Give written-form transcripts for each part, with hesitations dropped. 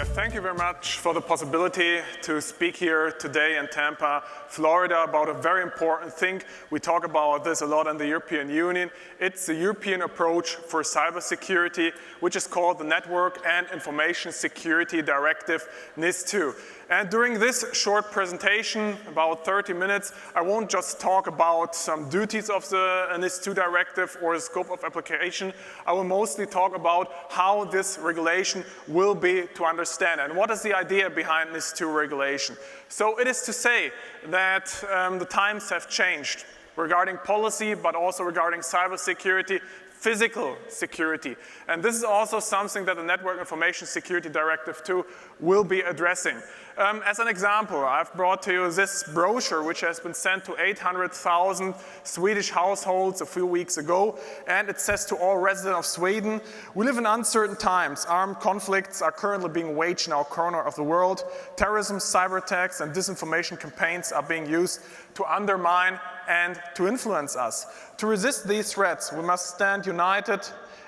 Yeah, thank you very much for the possibility to speak here today in Tampa, Florida, about a very important thing. We talk about this a lot in the European Union. It's the European approach for cybersecurity, which is called the Network and Information Security Directive, NIS2. And during this short presentation, about 30 minutes, I won't just talk about some duties of the NIS2 directive or the scope of application. I will mostly talk about how this regulation will be to understand and what is the idea behind NIS2 regulation. So it is to say that the times have changed regarding policy, but also regarding cybersecurity, physical security. And this is also something that the Network Information Security Directive 2 will be addressing. As an example, I've brought to you this brochure which has been sent to 800,000 Swedish households a few weeks ago, and it says to all residents of Sweden, we live in uncertain times. Armed conflicts are currently being waged in our corner of the world. Terrorism, cyber attacks, and disinformation campaigns are being used to undermine and to influence us. To resist these threats, we must stand united.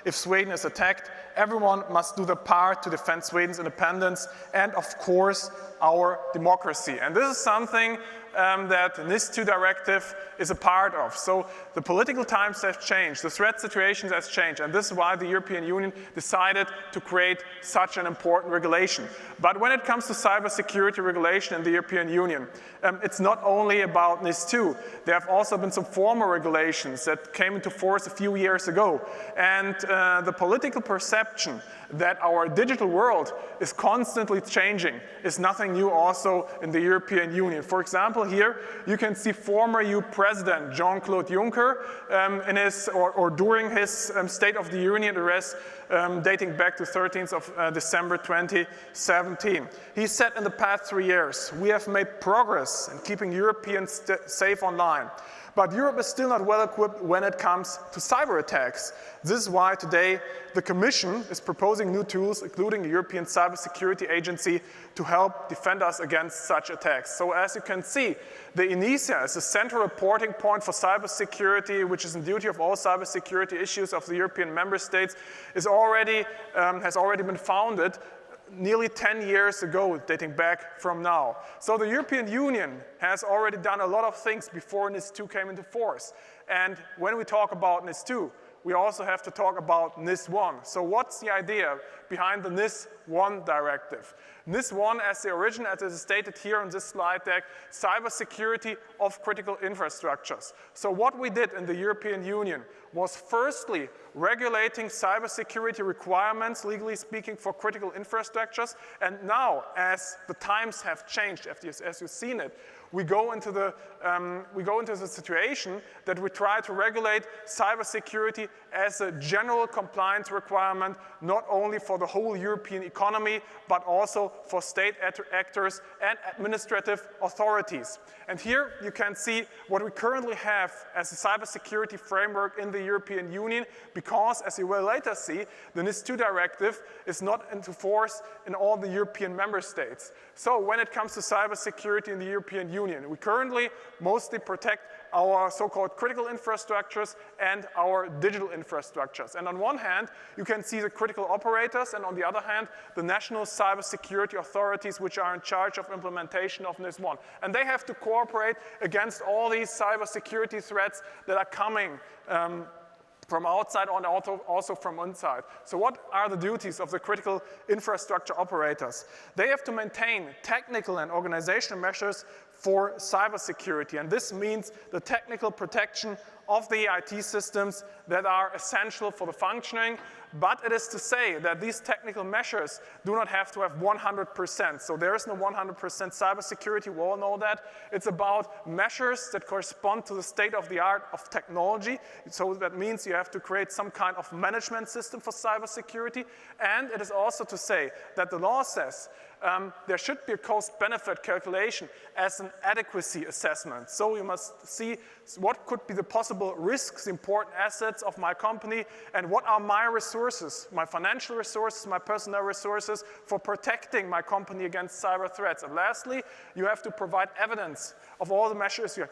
If Sweden is attacked, everyone must do their part to defend Sweden's independence and, of course, our democracy. And this is something that the NIS2 directive is a part of. So the political times have changed, the threat situations have changed, and this is why the European Union decided to create such an important regulation. But when it comes to cybersecurity regulation in the European Union, it's not only about NIS2. There have also been some former regulations that came into force a few years ago. And the political perception that our digital world is constantly changing is nothing new also in the European Union. For example, here you can see former EU President Jean-Claude Juncker in his, or during his State of the Union address dating back to 13th of December 2017. He said in the past 3 years, we have made progress in keeping Europeans safe online. But Europe is still not well equipped when it comes to cyber attacks. This is why today the Commission is proposing new tools, including the European Cybersecurity Agency, to help defend us against such attacks. So as you can see, the ENISA is the central reporting point for cybersecurity, which is in duty of all cybersecurity issues of the European member states, has already been founded nearly 10 years ago, dating back from now. So the European Union has already done a lot of things before NIS2 came into force. And when we talk about NIS2, we also have to talk about NIS1. So what's the idea behind the NIS1 directive? NIS1, as the origin, as it is stated here on this slide deck, cybersecurity of critical infrastructures. So what we did in the European Union was firstly regulating cybersecurity requirements, legally speaking, for critical infrastructures. And now, as the times have changed, as you've seen it, we go into the situation that we try to regulate cybersecurity as a general compliance requirement, not only for the whole European economy, but also for state actors and administrative authorities. And here you can see what we currently have as a cybersecurity framework in the European Union, because, as you will later see, the NIS2 directive is not into force in all the European member states. So when it comes to cybersecurity in the European Union, we currently mostly protect our so-called critical infrastructures and our digital infrastructures. And on one hand, you can see the critical operators, and on the other hand, the national cybersecurity authorities which are in charge of implementation of NIS1. And they have to cooperate against all these cybersecurity threats that are coming from outside and also from inside. So what are the duties of the critical infrastructure operators? They have to maintain technical and organizational measures for cybersecurity, and this means the technical protection of the IT systems that are essential for the functioning, but it is to say that these technical measures do not have to have 100%. So there is no 100% cybersecurity, we all know that. It's about measures that correspond to the state of the art of technology. So that means you have to create some kind of management system for cybersecurity. And it is also to say that the law says there should be a cost-benefit calculation as an adequacy assessment. So you must see what could be the possible risks, the important assets of my company, and what are my resources, my financial resources, my personnel resources for protecting my company against cyber threats. And lastly, you have to provide evidence of all the measures you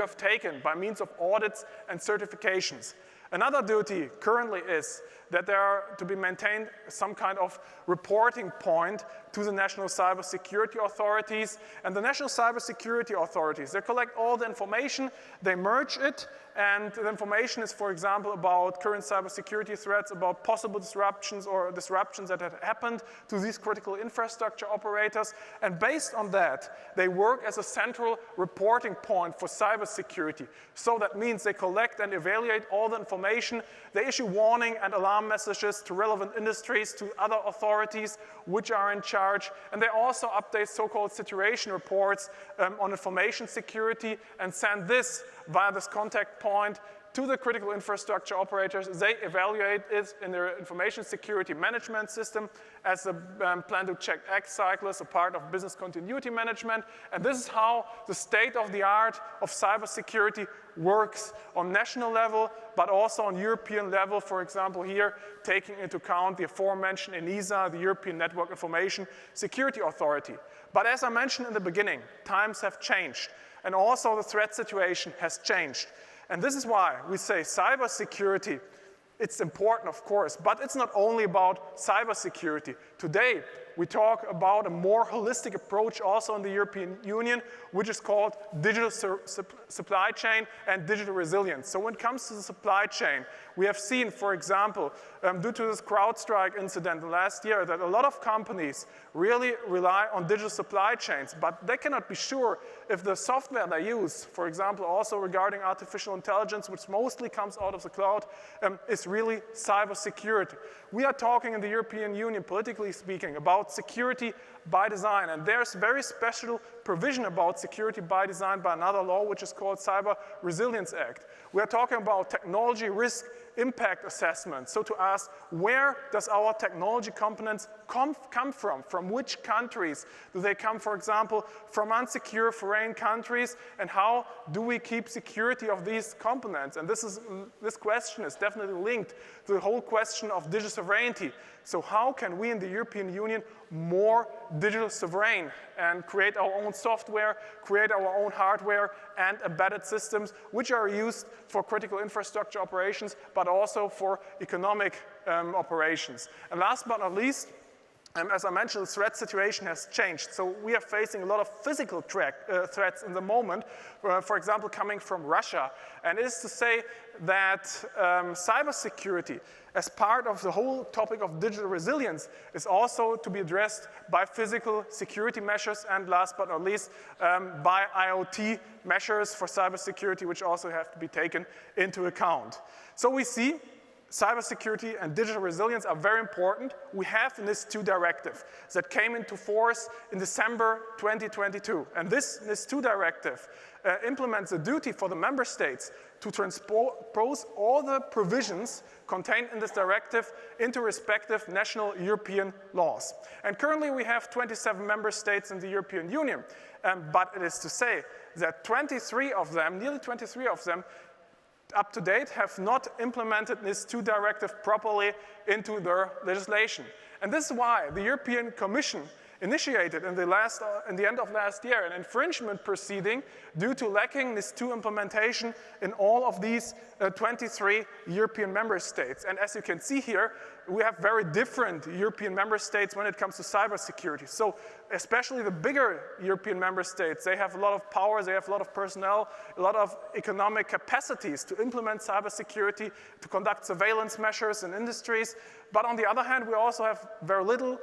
have taken by means of audits and certifications. Another duty currently is that there are to be maintained some kind of reporting point to the national cybersecurity authorities. And the national cybersecurity authorities, they collect all the information, they merge it, and the information is, for example, about current cybersecurity threats, about possible disruptions or disruptions that had happened to these critical infrastructure operators. And based on that, they work as a central reporting point for cybersecurity. So that means they collect and evaluate all the information. They issue warning and alarm messages to relevant industries, to other authorities which are in charge. And they also update so-called situation reports on information security and send this via this contact point to the critical infrastructure operators. They evaluate it in their information security management system as a plan to check X cycle as a part of business continuity management. And this is how the state of the art of cybersecurity works on national level, but also on European level, for example here, taking into account the aforementioned NIS2, the European Network Information Security Authority. But as I mentioned in the beginning, times have changed, and also the threat situation has changed. And this is why we say cybersecurity, it's important, of course, but it's not only about cybersecurity. Today, we talk about a more holistic approach also in the European Union, which is called digital supply chain and digital resilience. So when it comes to the supply chain, we have seen, for example, due to this CrowdStrike incident last year, that a lot of companies really rely on digital supply chains, but they cannot be sure if the software they use, for example, also regarding artificial intelligence, which mostly comes out of the cloud, is really cybersecurity. We are talking in the European Union, politically speaking, about security by design, and there's very special provision about security by design by another law, which is called Cyber Resilience Act. We are talking about technology risk impact assessment. So to ask, where does our technology components come from? From which countries? Do they come, for example, from unsecure foreign countries? And how do we keep security of these components? And this question is definitely linked to the whole question of digital sovereignty. So how can we in the European Union more digital sovereign and create our own software, create our own hardware and embedded systems which are used for critical infrastructure operations, but also for economic operations. And last but not least, as I mentioned, the threat situation has changed. So we are facing a lot of physical threats in the moment, for example, coming from Russia. And it is to say that cybersecurity, as part of the whole topic of digital resilience, is also to be addressed by physical security measures and last but not least, by IoT measures for cybersecurity, which also have to be taken into account. So we see cybersecurity and digital resilience are very important. We have NIS2 directive that came into force in December 2022. And this NIS2 directive implements a duty for the member states to transpose all the provisions contained in this directive into respective national European laws. And currently we have 27 member states in the European Union, but it is to say that 23 of them, nearly 23 of them, up to date have not implemented NIS2 directive properly into their legislation. And this is why the European Commission initiated in the end of last year an infringement proceeding due to lacking NIS2 implementation in all of these 23 European member states. And as you can see here, we have very different European member states when it comes to cybersecurity. So especially the bigger European member states, they have a lot of power, they have a lot of personnel, a lot of economic capacities to implement cybersecurity, to conduct surveillance measures in industries. But on the other hand, we also have very little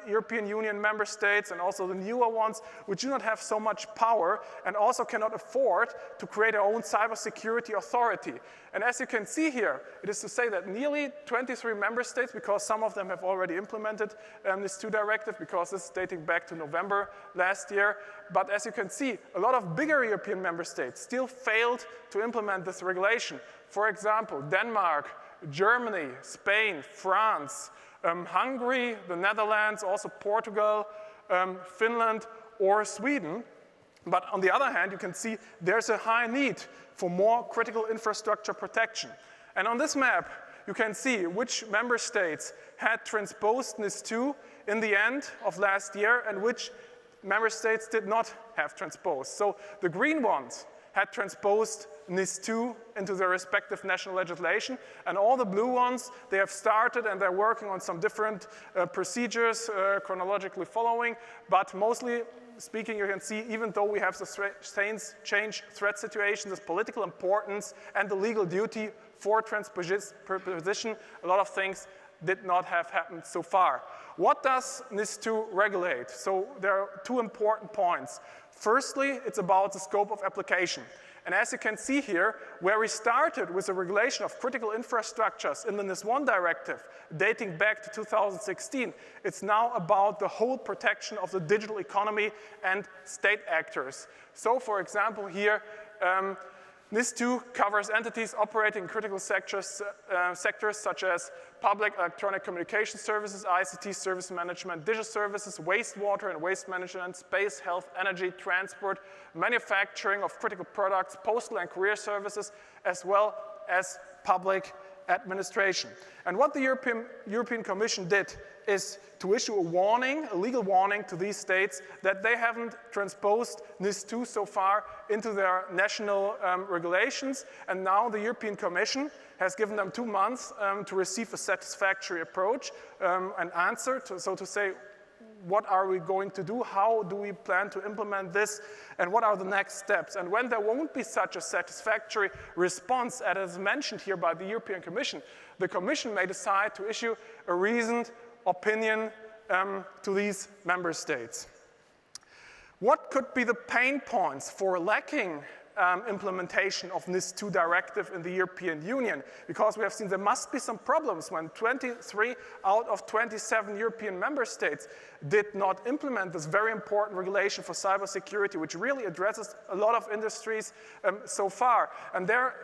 European Union member states and also the newer ones which do not have so much power and also cannot afford to create their own cybersecurity authority. And as you can see here, it is to say that nearly 23 member states, because some of them have already implemented NIS2 directive, because this is dating back to November last year. But as you can see, a lot of bigger European member states still failed to implement this regulation. For example, Denmark, Germany, Spain, France, Hungary, the Netherlands, also Portugal, Finland, or Sweden. But on the other hand, you can see there's a high need for more critical infrastructure protection. And on this map, you can see which member states had transposed NIS2 in the end of last year and which member states did not have transposed. So the green ones had transposed NIS2 into their respective national legislation, and all the blue ones, they have started and they're working on some different procedures, chronologically following, but mostly speaking, you can see, even though we have the change threat situation, this political importance and the legal duty for transposition, a lot of things did not have happened so far. What does NIS2 regulate? So there are two important points. Firstly, it's about the scope of application. And as you can see here, where we started with the regulation of critical infrastructures in the NIS1 directive dating back to 2016, it's now about the whole protection of the digital economy and state actors. So for example here, NIS2 covers entities operating in critical sectors such as public electronic communication services, ICT service management, digital services, wastewater and waste management, space, health, energy, transport, manufacturing of critical products, postal and courier services, as well as public administration. And what the European Commission did is to issue a warning, a legal warning to these states that they haven't transposed NIS2 so far into their national regulations. And now the European Commission has given them 2 months to receive a satisfactory approach, an answer, so to say, what are we going to do? How do we plan to implement this? And what are the next steps? And when there won't be such a satisfactory response, as mentioned here by the European Commission, the Commission may decide to issue a reasoned opinion to these member states. What could be the pain points for lacking implementation of NIS2 directive in the European Union? Because we have seen there must be some problems when 23 out of 27 European member states did not implement this very important regulation for cybersecurity, which really addresses a lot of industries so far. And there are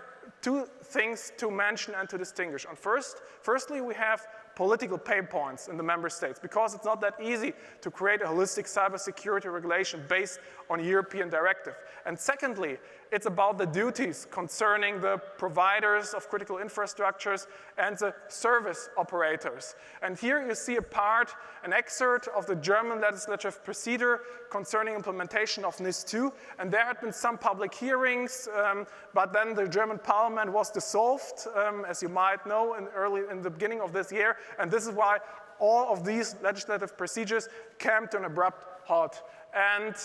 two things to mention and to distinguish. And firstly, we have political pain points in the member states, because it's not that easy to create a holistic cybersecurity regulation based on a European directive. And secondly, it's about the duties concerning the providers of critical infrastructures and the service operators. And here you see an excerpt of the German legislative procedure concerning implementation of NIS2. And there had been some public hearings, but then the German parliament was dissolved, as you might know, in the beginning of this year. And this is why all of these legislative procedures came to an abrupt halt. And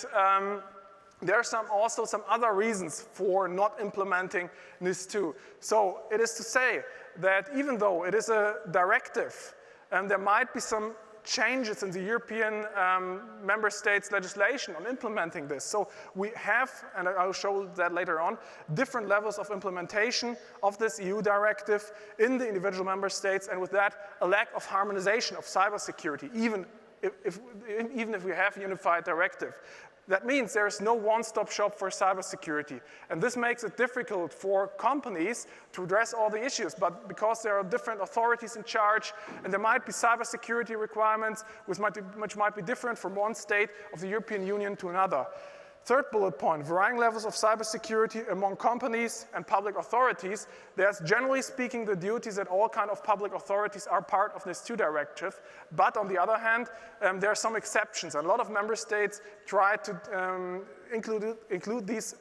there are also some other reasons for not implementing NIS2. So it is to say that even though it is a directive, there might be some changes in the European member states' legislation on implementing this. So we have, and I'll show that later on, different levels of implementation of this EU directive in the individual member states, and with that, a lack of harmonization of cybersecurity, even if we have a unified directive. That means there is no one-stop shop for cybersecurity. And this makes it difficult for companies to address all the issues. But because there are different authorities in charge, and there might be cybersecurity requirements which might be different from one state of the European Union to another. Third bullet point, varying levels of cybersecurity among companies and public authorities. There's generally speaking the duties that all kinds of public authorities are part of this NIS2 directive. But on the other hand, there are some exceptions. And a lot of member states try to include these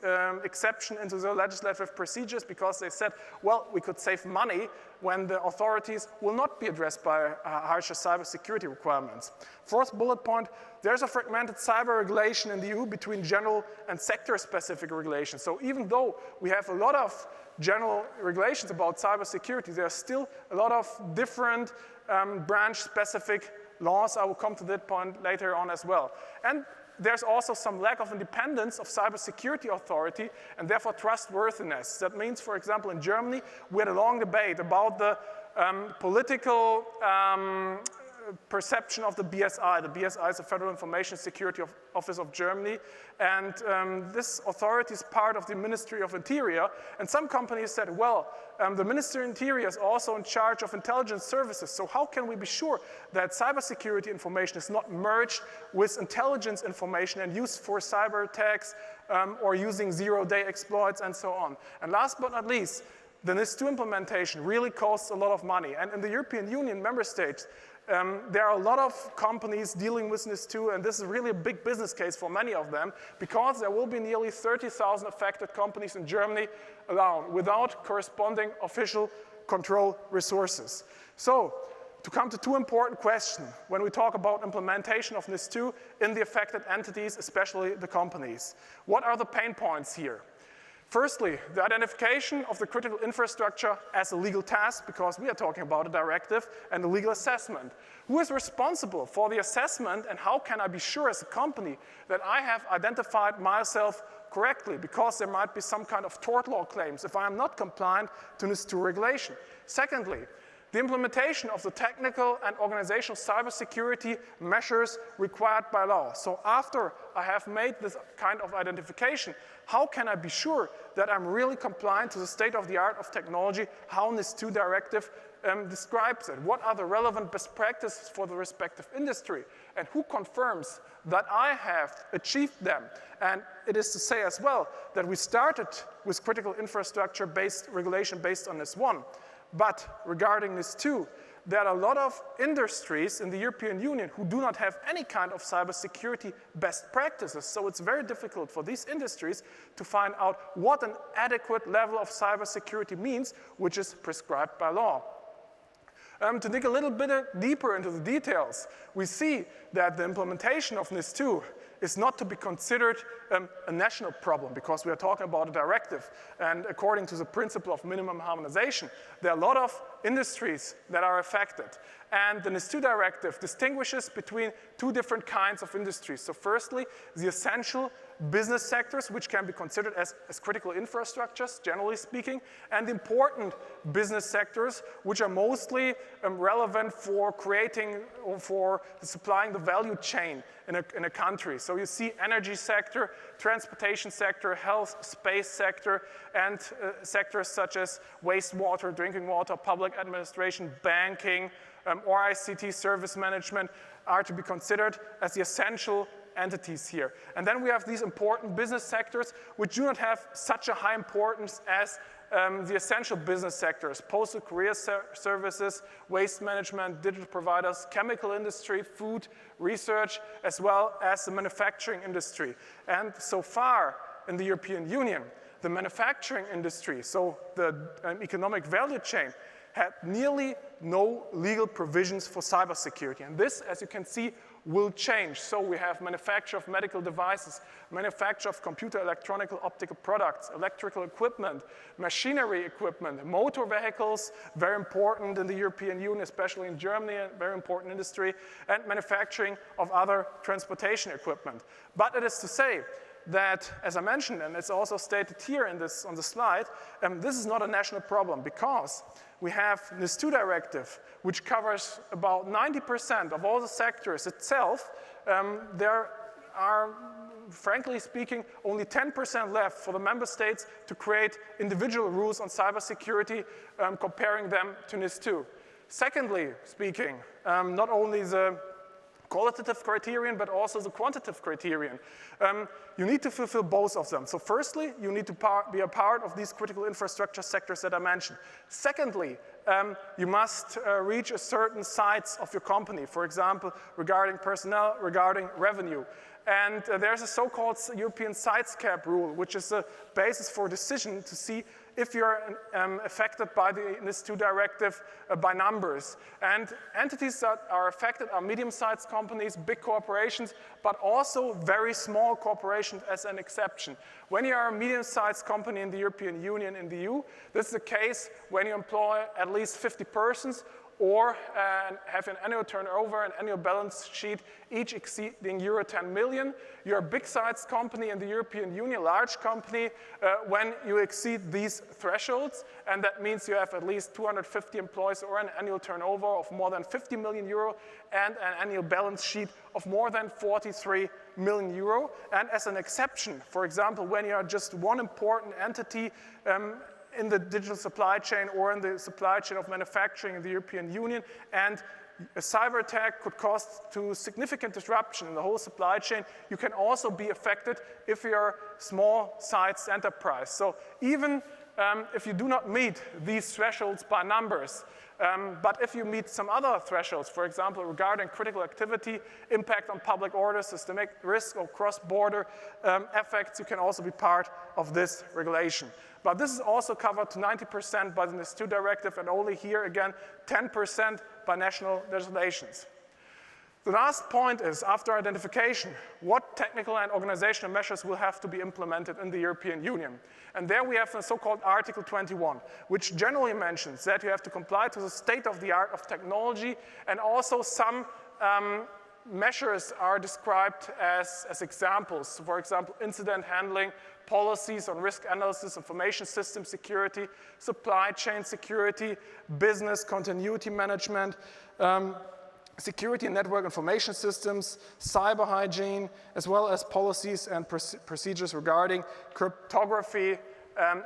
exceptions into the legislative procedures because they said, well, we could save money when the authorities will not be addressed by harsher cybersecurity requirements. Fourth bullet point, there's a fragmented cyber regulation in the EU between general and sector-specific regulations. So even though we have a lot of general regulations about cybersecurity, there are still a lot of different branch-specific laws. I will come to that point later on as well. And there's also some lack of independence of cybersecurity authority and therefore trustworthiness. That means, for example, in Germany, we had a long debate about the political perception of the BSI. The BSI is the Federal Information Security Office of Germany, and this authority is part of the Ministry of Interior. And some companies said, well, the Ministry of Interior is also in charge of intelligence services, so how can we be sure that cybersecurity information is not merged with intelligence information and used for cyber attacks or using zero-day exploits and so on? And last but not least, the NIS2 implementation really costs a lot of money. And in the European Union member states, there are a lot of companies dealing with NIS2, and this is really a big business case for many of them, because there will be nearly 30,000 affected companies in Germany alone without corresponding official control resources. So, to come to two important questions when we talk about implementation of NIS2 in the affected entities, especially the companies. What are the pain points here? Firstly, the identification of the critical infrastructure as a legal task, because we are talking about a directive and a legal assessment. Who is responsible for the assessment, and how can I be sure as a company that I have identified myself correctly, because there might be some kind of tort law claims if I am not compliant to NIS2 regulation. Secondly, the implementation of the technical and organizational cybersecurity measures required by law. So after I have made this kind of identification, how can I be sure that I'm really compliant to the state of the art of technology, how NIS2 directive describes it? What are the relevant best practices for the respective industry? And who confirms that I have achieved them? And it is to say as well that we started with critical infrastructure-based regulation based on NIS1. But regarding NIS2, there are a lot of industries in the European Union who do not have any kind of cybersecurity best practices. So it's very difficult for these industries to find out what an adequate level of cybersecurity means, which is prescribed by law. To dig a little bit deeper into the details, we see that the implementation of NIS2 is not to be considered a national problem, because we are talking about a directive. And according to the principle of minimum harmonization, there are a lot of industries that are affected. And the NIS2 directive distinguishes between two different kinds of industries. So firstly, the essential business sectors, which can be considered as critical infrastructures, generally speaking, and important business sectors, which are mostly relevant for creating or for supplying the value chain in a country. So you see energy sector, transportation sector, health, space sector, and sectors such as wastewater, drinking water, public administration, banking, or ICT service management are to be considered as the essential entities here. And then we have these important business sectors which do not have such a high importance as the essential business sectors: postal career services, waste management, digital providers, chemical industry, food, research, as well as the manufacturing industry. And so far in the European Union, the manufacturing industry, so the economic value chain, had nearly no legal provisions for cybersecurity. And this, as you can see, will change. So we have manufacture of medical devices, manufacture of computer, electronic, optical products, electrical equipment, machinery equipment, motor vehicles, very important in the European Union, especially in Germany, a very important industry, and manufacturing of other transportation equipment. But it is to say that, as I mentioned, and it's also stated here on the slide, this is not a national problem, because we have NIS2 directive, which covers about 90% of all the sectors itself. There are, frankly speaking, only 10% left for the member states to create individual rules on cybersecurity, comparing them to NIS2. Secondly speaking, not only the qualitative criterion, but also the quantitative criterion. You need to fulfill both of them. So firstly, you need to be a part of these critical infrastructure sectors that I mentioned. Secondly, you must reach a certain size of your company, for example, regarding personnel, regarding revenue. And there's a so-called European size cap rule, which is a basis for decision to see if you're affected by the NIS2 directive by numbers. And entities that are affected are medium-sized companies, big corporations, but also very small corporations as an exception. When you are a medium-sized company in the European Union, in the EU, this is the case when you employ at least 50 persons, or have an annual turnover, an annual balance sheet, each exceeding euro 10 million. You're a big-sized company in the European Union, large company, when you exceed these thresholds, and that means you have at least 250 employees or an annual turnover of more than 50 million euro and an annual balance sheet of more than 43 million euro. And as an exception, for example, when you are just one important entity in the digital supply chain or in the supply chain of manufacturing in the European Union, and a cyber attack could cause to significant disruption in the whole supply chain, you can also be affected if you're a small-sized enterprise. So even if you do not meet these thresholds by numbers. But if you meet some other thresholds, for example, regarding critical activity, impact on public order, systemic risk, or cross-border effects, you can also be part of this regulation. But this is also covered to 90% by the NIS2 directive, and only here again 10% by national legislations. The last point is, after identification, what technical and organizational measures will have to be implemented in the European Union. And there we have the so-called Article 21, which generally mentions that you have to comply to the state of the art of technology, and also some measures are described as examples. For example, incident handling, policies on risk analysis, information system security, supply chain security, business continuity management, security and network information systems, cyber hygiene, as well as policies and procedures regarding cryptography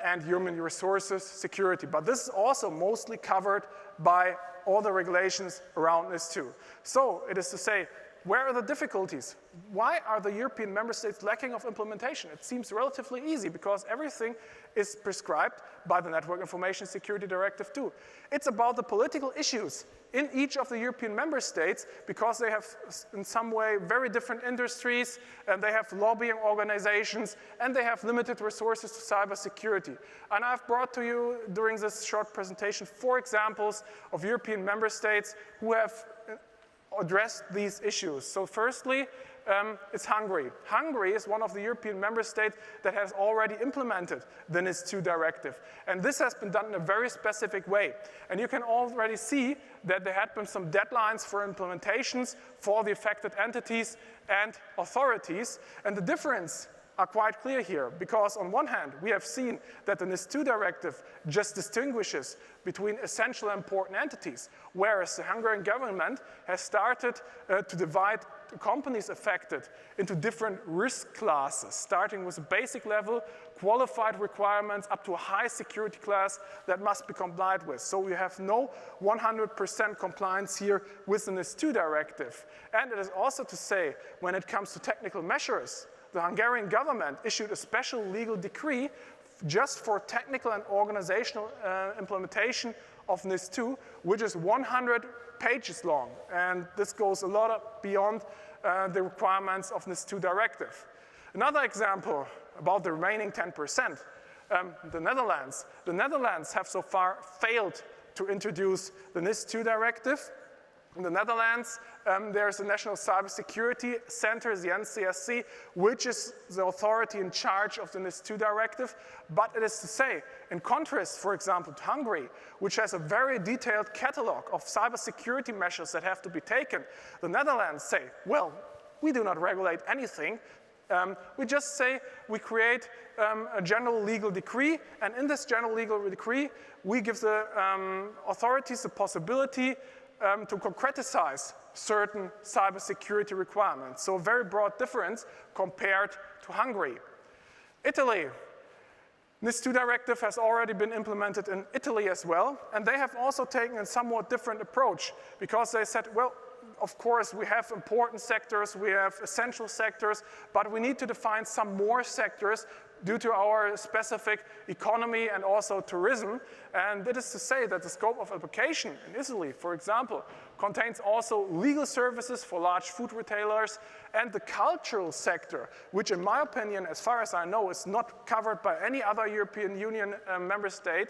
and human resources security. But this is also mostly covered by all the regulations around NIS2. So it is to say, where are the difficulties? Why are the European member states lacking of implementation? It seems relatively easy because everything is prescribed by the Network Information Security Directive too. It's about the political issues in each of the European member states, because they have in some way very different industries, and they have lobbying organizations, and they have limited resources to cybersecurity. And I've brought to you during this short presentation 4 examples of European member states who have addressed these issues. So firstly, it's Hungary. Hungary is one of the European member states that has already implemented the NIS2 directive. And this has been done in a very specific way. And you can already see that there had been some deadlines for implementations for the affected entities and authorities. And the difference are quite clear here, because on one hand, we have seen that the NIS2 directive just distinguishes between essential and important entities, whereas the Hungarian government has started to divide companies affected into different risk classes, starting with a basic level, qualified requirements, up to a high security class that must be complied with. So we have no 100% compliance here with the NIS2 directive. And it is also to say, when it comes to technical measures, the Hungarian government issued a special legal decree just for technical and organizational implementation of NIS2, which is 100 pages long. And this goes a lot beyond the requirements of NIS2 directive. Another example about the remaining 10%, the Netherlands. The Netherlands have so far failed to introduce the NIS2 directive. In the Netherlands, there's a National Cybersecurity Center, the NCSC, which is the authority in charge of the NIS2 directive. But it is to say, in contrast, for example, to Hungary, which has a very detailed catalog of cybersecurity measures that have to be taken, the Netherlands say, well, we do not regulate anything. We just say we create a general legal decree, and in this general legal decree, we give the authorities the possibility to concretize certain cybersecurity requirements. So a very broad difference compared to Hungary. Italy. NIS2 directive has already been implemented in Italy as well, and they have also taken a somewhat different approach, because they said, well, of course, we have important sectors, we have essential sectors, but we need to define some more sectors due to our specific economy and also tourism. And that is to say that the scope of application in Italy, for example, contains also legal services for large food retailers and the cultural sector, which in my opinion, as far as I know, is not covered by any other European Union member state,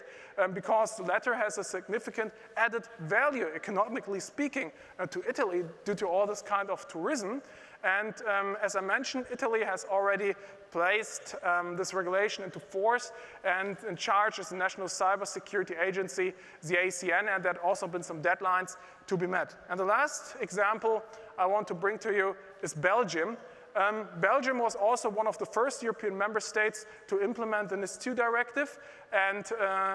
because the latter has a significant added value, economically speaking, to Italy due to all this kind of tourism. And as I mentioned, Italy has already placed this regulation into force, and in charge is the National Cybersecurity Agency, the ACN, and there have also been some deadlines to be met. And the last example I want to bring to you is Belgium. Belgium was also one of the first European member states to implement the NIS2 directive, and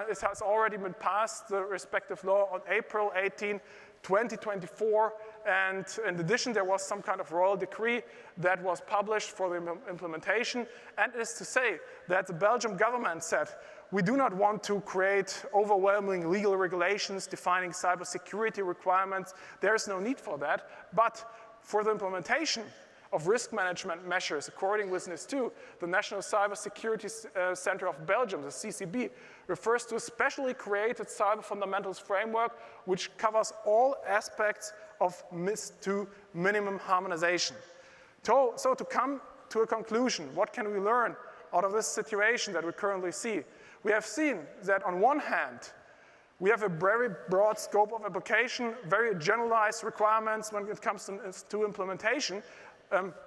it has already been passed, the respective law, on April 18, 2024, and in addition there was some kind of royal decree that was published for the implementation, and it is to say that the Belgian government said, we do not want to create overwhelming legal regulations defining cybersecurity requirements, there is no need for that, but for the implementation of risk management measures according with NIS2, the National Cybersecurity Center of Belgium, the CCB, refers to a specially created cyber fundamentals framework which covers all aspects of NIS2 minimum harmonization. So to come to a conclusion, what can we learn out of this situation that we currently see? We have seen that on one hand, we have a very broad scope of application, very generalized requirements when it comes to implementation,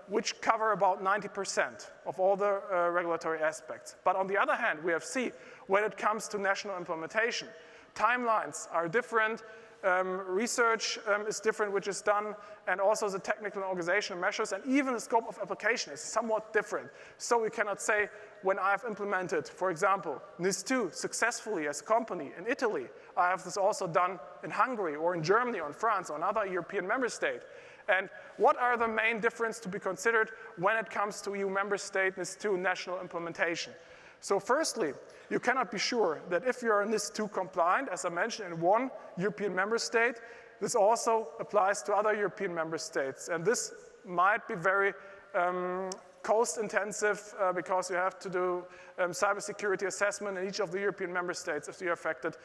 which cover about 90% of all the regulatory aspects. But on the other hand, we have seen when it comes to national implementation, timelines are different, research is different, which is done, and also the technical and organizational measures, and even the scope of application is somewhat different. So we cannot say, when I've implemented, for example, NIS2 successfully as a company in Italy, I have this also done in Hungary or in Germany or in France or another European member state. And what are the main differences to be considered when it comes to EU member state NIS2 national implementation? So firstly, you cannot be sure that if you are NIS2 compliant, as I mentioned, in one European member state, this also applies to other European member states. And this might be very cost intensive because you have to do cybersecurity assessment in each of the European member states if you're affected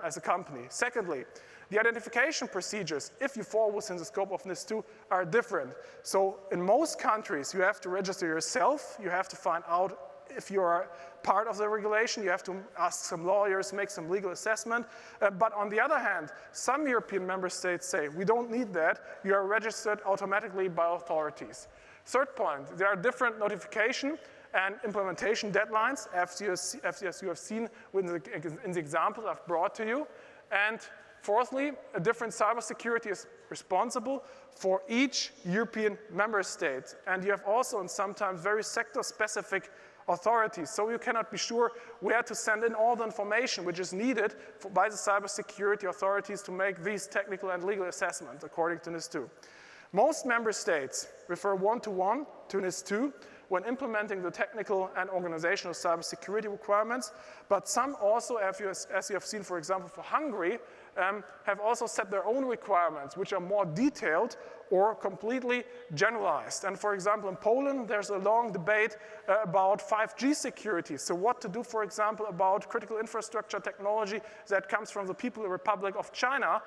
as a company. Secondly, the identification procedures, if you fall within the scope of NIS2, are different. So in most countries, you have to register yourself, you have to find out if you are part of the regulation, you have to ask some lawyers, make some legal assessment. But on the other hand, some European member states say, we don't need that, you are registered automatically by authorities. Third point, there are different notification and implementation deadlines, as you have seen in the examples I've brought to you. And fourthly, a different cybersecurity is responsible for each European member state. And you have also, and sometimes, very sector-specific authorities, so you cannot be sure where to send in all the information which is needed by the cybersecurity authorities to make these technical and legal assessments according to NIS2. Most member states refer one-to-one to NIS2 when implementing the technical and organizational cybersecurity requirements, but some also, as you have seen, for example, for Hungary, have also set their own requirements, which are more detailed or completely generalized. And for example, in Poland, there's a long debate about 5G security. So what to do, for example, about critical infrastructure technology that comes from the People's Republic of China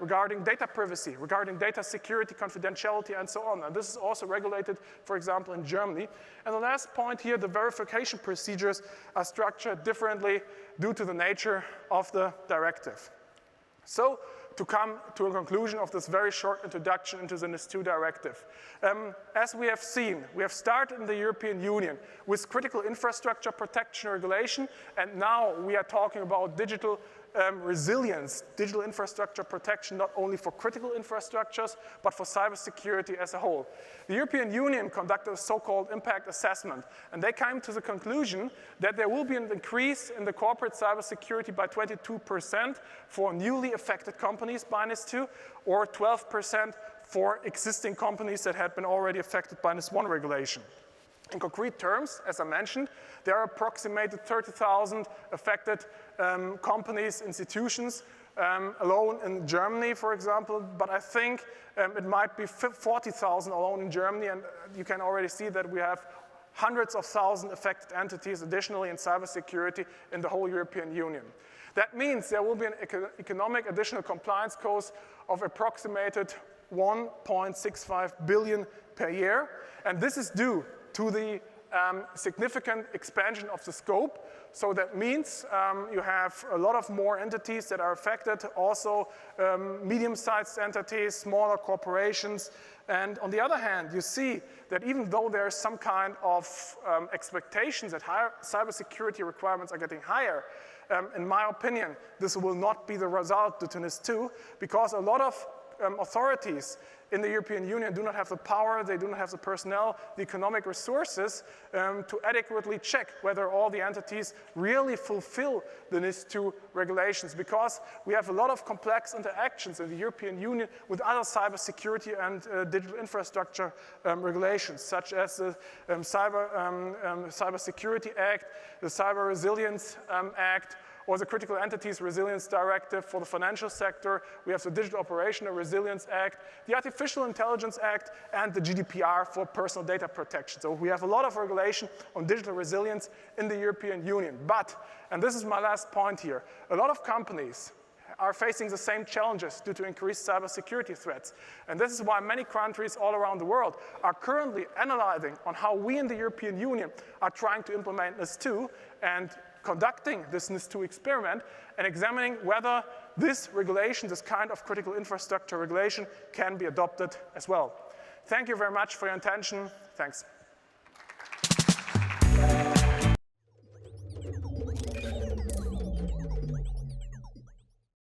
regarding data privacy, regarding data security, confidentiality, and so on. And this is also regulated, for example, in Germany. And the last point here, the verification procedures are structured differently due to the nature of the directive. So, to come to a conclusion of this very short introduction into the NIS2 directive. As we have seen, we have started in the European Union with critical infrastructure protection regulation, and now we are talking about digital resilience, digital infrastructure protection, not only for critical infrastructures, but for cybersecurity as a whole. The European Union conducted a so-called impact assessment, and they came to the conclusion that there will be an increase in the corporate cybersecurity by 22% for newly affected companies by NIS2, or 12% for existing companies that had been already affected by NIS1 regulation. In concrete terms, as I mentioned, there are approximately 30,000 affected companies, institutions, alone in Germany, for example, but I think it might be 40,000 alone in Germany, and you can already see that we have hundreds of thousands affected entities additionally in cybersecurity in the whole European Union. That means there will be an economic additional compliance cost of approximated 1.65 billion per year, and this is due to the significant expansion of the scope. So that means you have a lot of more entities that are affected, also medium-sized entities, smaller corporations. And on the other hand, you see that even though there's some kind of expectations that higher cybersecurity requirements are getting higher, in my opinion, this will not be the result due to NIS2, because a lot of authorities in the European Union do not have the power, they do not have the personnel, the economic resources to adequately check whether all the entities really fulfill the NIS2 regulations, because we have a lot of complex interactions in the European Union with other cybersecurity and digital infrastructure regulations, such as the Cybersecurity Act, the Cyber Resilience Act, or the Critical Entities Resilience Directive for the financial sector. We have the Digital Operational Resilience Act, the Artificial Intelligence Act, and the GDPR for personal data protection. So we have a lot of regulation on digital resilience in the European Union. But, and this is my last point here, a lot of companies are facing the same challenges due to increased cybersecurity threats. And this is why many countries all around the world are currently analyzing on how we in the European Union are trying to implement NIS2 and conducting this NIS2 experiment and examining whether this regulation, this kind of critical infrastructure regulation, can be adopted as well. Thank you very much for your attention. Thanks.